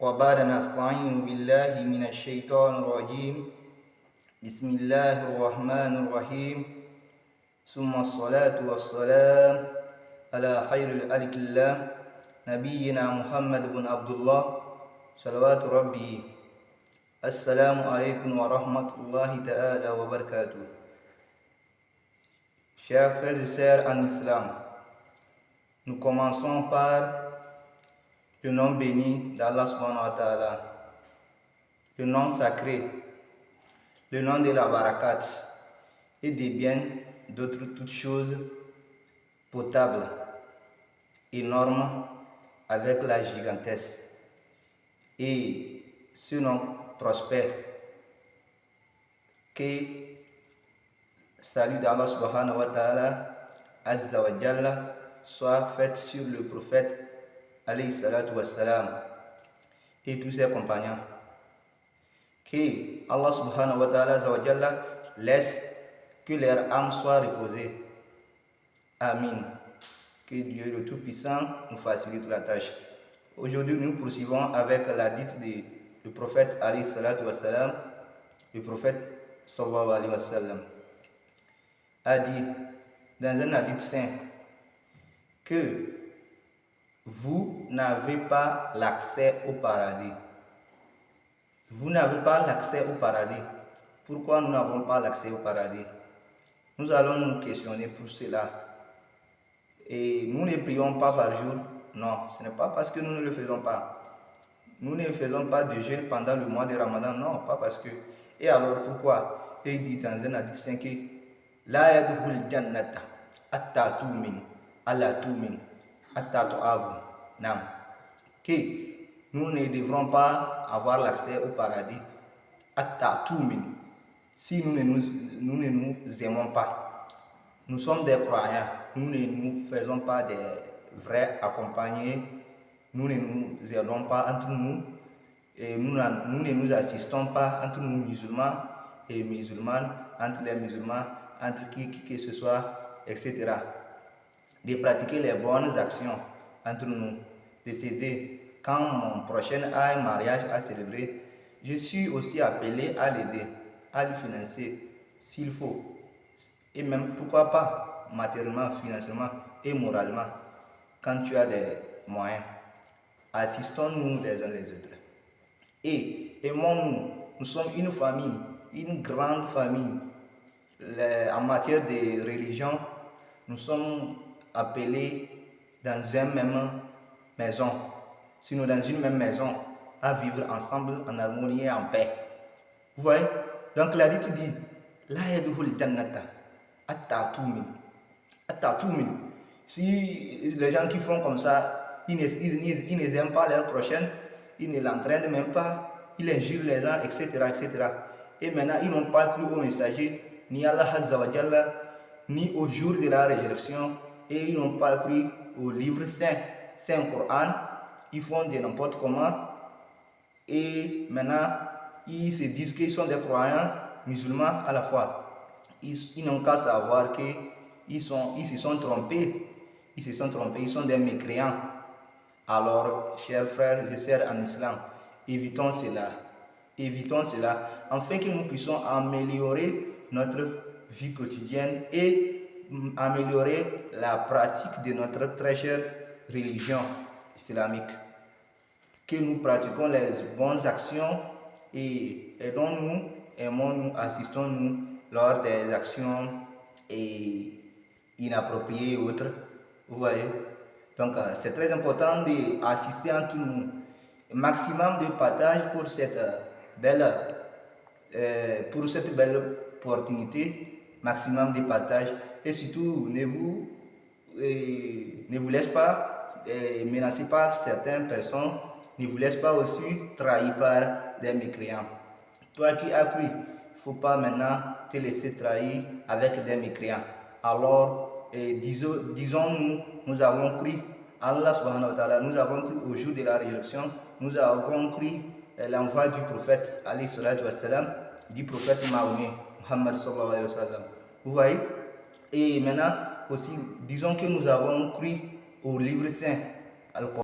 وبعد نستعين بالله من الشيطان الرجيم. بسم الله الرحمن الرحيم. ثم الصلاة والسلام على خير الخلق الله نبينا محمد بن عبد الله صلوات ربي. السلام عليكم ورحمة الله تعالى وبركاته. Chers frères et sœurs en islam, nous commençons par le nom béni d'Allah subhanahu wa ta'ala, le nom sacré, le nom de la barakat et des biens d'autres toutes choses potables, énormes avec la gigantesque. Et ce nom prospère. Que salut d'Allah subhanahu wa ta'ala azza wa jalla soit fait sur le prophète alayhi salatu wa salam et tous ses compagnons. Que Allah subhanahu wa ta'ala azza wa jalla laisse que leur âme soit reposée. Amin. Que Dieu le Tout-Puissant nous facilite la tâche. Aujourd'hui, nous poursuivons avec la dite du prophète alayhi salatu wa salam. Le prophète sallallahu alayhi wa sallam a dit dans un hadith saint que vous n'avez pas l'accès au paradis. Vous n'avez pas l'accès au paradis. Pourquoi nous n'avons pas l'accès au paradis? Nous allons nous questionner pour cela. Et nous ne prions pas par jour. Non, ce n'est pas parce que nous ne le faisons pas. Nous ne faisons pas de jeûne pendant le mois de Ramadan. Non, pas parce que. Et alors pourquoi? Et il dit dans un hadith 5 que La yadkhul jannata atta tu'min alla tu'min atta tu'abu nam. Que nous ne devrons pas avoir l'accès au paradis atta tu'min si nous ne nous aimons pas. Nous sommes des croyants. Nous ne nous faisons pas des vrais accompagnés. Nous ne nous aidons pas entre nous. Et nous ne nous assistons pas entre nous musulmans et musulmanes, entre les musulmans, entre qui que ce soit, etc. De pratiquer les bonnes actions entre nous, de s'aider. Quand mon prochain a un mariage à célébrer, je suis aussi appelé à l'aider, à lui financer s'il faut. Et même, pourquoi pas, matériellement, financièrement et moralement, quand tu as des moyens. Assistons-nous les uns les autres. Et aimons-nous. Nous sommes une famille, une grande famille. En matière de religion, nous sommes appelés dans une même maison, sinon dans une même maison, à vivre ensemble en harmonie et en paix. Vous voyez? Donc la dite dit La yadkhul jannata atta tu'min. Atta tu'min. Si les gens qui font comme ça, ils ne aiment pas leur prochaine, ils ne l'entraînent même pas, ils injurent les gens, etc., etc. Et maintenant, ils n'ont pas cru au messager, ni à Allah Azza wa Jalla, ni au jour de la résurrection, et ils n'ont pas cru au livre saint, Saint Coran. Ils font de n'importe comment, et maintenant, ils se disent qu'ils sont des croyants musulmans à la fois. Ils n'ont qu'à savoir qu'ils se sont trompés. Ils se sont trompés, ils sont des mécréants. Alors, chers frères et sœurs en islam, évitons cela. Évitons cela, afin que nous puissions améliorer notre vie quotidienne et améliorer la pratique de notre très chère religion islamique. Que nous pratiquons les bonnes actions et aidons-nous, aimons-nous, assistons-nous lors des actions inappropriées et autres. Vous voyez? Donc, c'est très important d'assister entre nous. Maximum de partage pour cette belle opportunité, maximum de partage. Et surtout, ne vous laissez pas menacer par certaines personnes, ne vous laissez pas aussi trahir par des mécréants. Toi qui as cru, il ne faut pas maintenant te laisser trahir avec des mécréants. Alors, disons-nous, nous avons cru Allah subhanahu wa ta'ala, nous avons cru au jour de la résurrection, nous avons cru l'envoi du prophète alayhi salatu wa salam, du prophète Mahomet, Muhammad sallallahu alayhi wa sallam. Vous voyez? Et maintenant aussi, disons que nous avons cru au livre saint, Al-Qur'an.